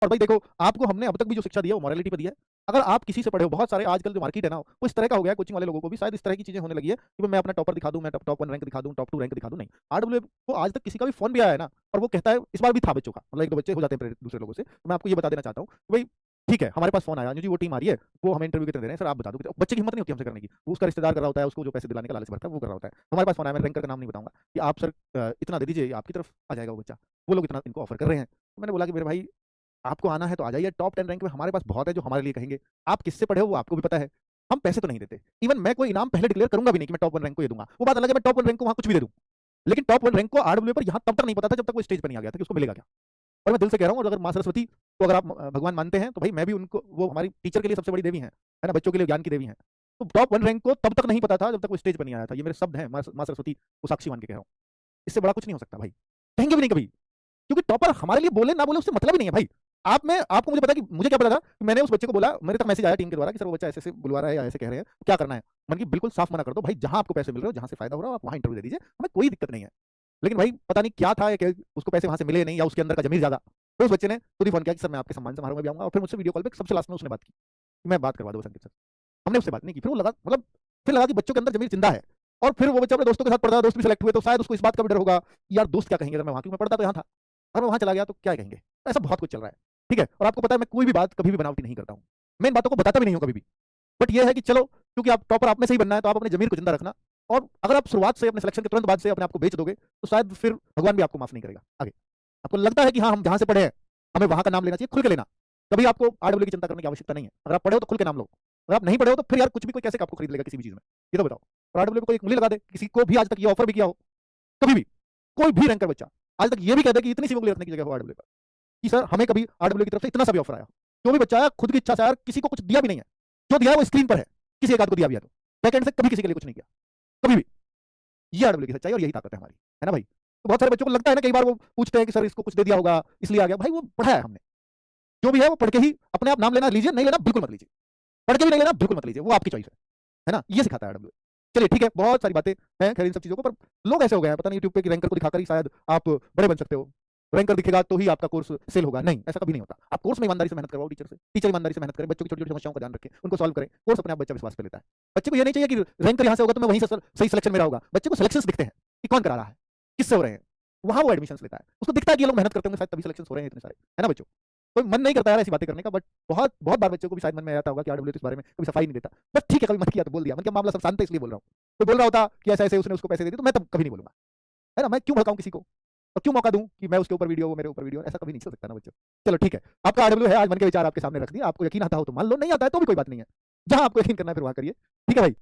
और भाई देखो, आपको हमने अब तक भी जो शिक्षा दी है वो मॉरलिटी पे दी है। अगर आप किसी से पढ़े हो, बहुत सारे आजकल जो मार्केट है ना, वो इस तरह का हो गया है, कोचिंग वाले लोगों को भी शायद इस तरह की चीजें होने लगी है कि भाई मैं अपना टॉपर दिखा दूं, मैं टॉप 1 रैंक दिखा दूं, टॉप 2 रैंक दिखा दूं। नहीं, आरडब्ल्यू को आज तक किसी का भी फोन भी आया है ना, और वो कहता है, इस बार भी था बच्चों का, मतलब एक दो बच्चे हो जाते हैं प्रेरित दूसरे लोगों से, तो मैं आपको ये बता देना चाहता हूँ कि भाई ठीक है, हमारे पास फोन आया जी, वो टीम आ रही है, वो हमें इंटरव्यू के तरह दे रहे हैं, सर आप बता दो। बच्चे की हिम्मत नहीं होती हमसे करने की, वो उसका रिश्तेदार कर रहा होता है, उसको जो पैसे दिलाने का लालच भरता है वो कर रहा होता है। हमारे पास फोन आया, मैं रैंकर का नाम नहीं बताऊंगा, कि आप सर इतना दे दीजिए, आपकी तरफ आ जाएगा वो बच्चा। वो लोग इतना इनको ऑफर कर रहे हैं। तो मैंने बोला कि मेरे भाई, आपको आना है तो आ जाइए, टॉप 10 रैंक में हमारे पास बहुत है जो हमारे लिए कहेंगे। आप किससे पढ़े हो वो आपको भी पता है। हम पैसे तो नहीं देते, इवन मैं कोई इनाम पहले डिक्लेयर करूंगा भी नहीं कि मैं टॉप 1 रैंक को ये दूंगा। वो बात अलग है, मैं टॉप 1 रैंक को वहां कुछ भी दे दूं, लेकिन टॉप 1 रैंक को आरडब्ल्यू पर यहां तब तक नहीं पता था जब तक वो स्टेज पर नहीं आ गया था कि उसको मिलेगा क्या। और मैं दिल से कह रहा हूँ, और अगर माँ सरस्वती को अगर आप भगवान मानते हैं, तो भाई मैं भी उनको, वो हमारी टीचर के लिए सबसे बड़ी देवी है ना, बच्चों के लिए ज्ञान की देवी है। तो टॉप 1 रैंक को तब तक नहीं पता था जब तक वो स्टेज पर नहीं आया था। ये मेरे शब्द हैं, माँ सरस्वती को साक्षी मान के कह रहा हूँ। इससे बड़ा कुछ नहीं हो सकता भाई, कहेंगे भी नहीं कभी, क्योंकि टॉपर हमारे लिए बोले ना बोले उससे मतलब ही नहीं है भाई। आप में आपको, मुझे पता कि मुझे क्या पता था कि मैंने उस बच्चे को बोला, मेरे तक मैसेज आया टीम के द्वारा कि सर वो बच्चा ऐसे ऐसे बुलवा रहा है या ऐसे कह रहे हैं, क्या करना है। मैंने कि बिल्कुल साफ मना कर दो भाई, जहां आपको पैसे मिल रहे हो, जहां से फायदा हो रहा हो, आप वहां इंटरव्यू दे दीजिए, हमें कोई दिक्कत नहीं है। लेकिन भाई पता नहीं क्या था, कि उसको पैसे वहां से मिले नहीं, या उसके अंदर का जमीर ज्यादा। तो उस बच्चे ने खुद ही फोन किया कि सर मैं आपके सम्मान समारोह में भी आऊंगा, और फिर मुझसे वीडियो कॉल पे सबसे लास्ट में उसने बात की कि मैं बात करवा दूँ संदीप सर। हमने उससे बात नहीं की, फिर वो लगा, मतलब फिर लगा कि बच्चों के अंदर जमीर जिंदा है। और फिर वो बच्चा अपने दोस्तों के साथ पढ़ता है, दोस्त भी सेलेक्ट हुए, तो शायद उसको इस बात का भी डर होगा कि यार दोस्त क्या कहेंगे अगर मैं वहां, क्योंकि मैं पढ़ता तो यहाँ था, अगर मैं वहां चला गया तो क्या कहेंगे। ऐसा बहुत कुछ चल रहा है, ठीक है। और आपको पता है मैं कोई भी बात कभी भी बनावटी नहीं करता हूँ, मैं इन बातों को बताता भी नहीं हूँ कभी भी। बट ये है कि चलो, क्योंकि आप टॉपर आप में से ही बनना है, तो आप अपने जमीर को जिंदा रखना। और अगर आप शुरुआत से, अपने सिलेक्शन के तुरंत बाद से अपने आप को बेच दोगे, तो शायद फिर भगवान भी आपको माफ नहीं करेगा आगे। आपको लगता है कि हाँ हम जहां से पढ़े हैं, हमें वहां का नाम लेना चाहिए, खुल के लेना। कभी आपको आरडब्ल्यू की चिंता करने की आवश्यकता नहीं है। अगर आप पढ़े हो तो खुल के नाम लो, अगर आप नहीं पढ़े हो तो फिर यार कुछ भी कोई कैसे आपको खरीद लेगा किसी भी चीज में, ये तो बताओ। और आरडब्ल्यू पे कोई एक उंगली लगा दे, किसी को भी आज तक ये ऑफर भी किया हो, कभी भी कोई भी रैंकर बच्चा आज तक ये भी कह दे कि इतनी सी उंगली रखने की जगह हो आरडब्ल्यू पर, कि सर हमें कभी आरडब्ल्यू की तरफ से इतना सा भी ऑफर आया, जो भी बच्चा आया खुद की इच्छा से आया, किसी को कुछ दिया भी नहीं है, जो दिया है वो स्क्रीन पर है, किसी एक आध को दिया भी है, तो बैकएंड से कभी किसी के लिए कुछ नहीं किया, कभी भी। ये आरडब्ल्यू की सच्चाई और यही ताकत है हमारी, है ना भाई। तो बहुत सारे बच्चों को लगता है ना, कई बार वो पूछते हैं कि सर इसको कुछ दे दिया होगा इसलिए आ गया। भाई वो पढ़ा है हमने, जो भी है वो पढ़ के ही, अपने आप नाम लेना लीजिए, नहीं लेना बिल्कुल मत लीजिए, पढ़ के भी नहीं लेना बिल्कुल मत लीजिए, वो आपकी चॉइस है ना, ये सिखाता है आरडब्ल्यू। चलिए ठीक है, बहुत सारी बातें हैं खैर इन सब चीजों को, पर लोग ऐसे हो गए हैं, पता नहीं यूट्यूब पे कि रैंकर को दिखाकर ही शायद आप बड़े बन सकते हो, रैंकर दिखेगा तो ही आपका कोर्स सेल होगा। नहीं, ऐसा कभी नहीं होता। आप कोर्स में ईमानदारी से मेहनत करवाओ, टीचर से, टीचर ईमानदारी से मेहनत करें, बच्चों की छोटी छोटी समस्याओं का ध्यान रखें, उनको सॉल्व करें, कोर्स अपने आप बच्चा विश्वास पे लेता है। बच्चे को ये नहीं चाहिए कि रैंकर यहाँ से होगा तो मैं वहीं से सही सिलेक्शन मेरा होगा। बच्चे को सिलेक्शन दिखते हैं कि कौन करा रहा है, किससे हो रहे हैं, वहां वो एडमिशन लेता है, उसको दिखता है कि ये लोग मेहनत करते होंगे शायद तभी सिलेक्शन हो रहे हैं इतने सारे, है ना बच्चों। कोई मन नहीं करता है ऐसी बातें करने का, बट बहुत बहुत बार बच्चों को भी शायद मन में आता होगा कि आरडब्ल्यू इस बारे में कभी सफाई नहीं देता। बस ठीक है, कभी मन किया तो बोल दिया, मन क्या मामला सब शांत है इसलिए बोल रहा हूँ। कोई बोल रहा होता कि ऐसा ऐसे उसने उसको पैसे दे दिए, तो मैं तब कभी नहीं बोलूंगा, है ना। मैं क्यों भड़काऊं किसी को, और क्यों मौका दूं कि मैं उसके ऊपर वीडियो, वो मेरे ऊपर वीडियो, ऐसा कभी नहीं चल सकता ना बच्चों। चलो ठीक है, आपका आरडब्ल्यू है, आज मन के विचार आपके सामने रख दिया, आपको यकीन आता हो तो मान लो, नहीं आता है तो भी कोई बात नहीं है, जहां आपको यकीन करना है फिर वहां करिए, ठीक है भाई।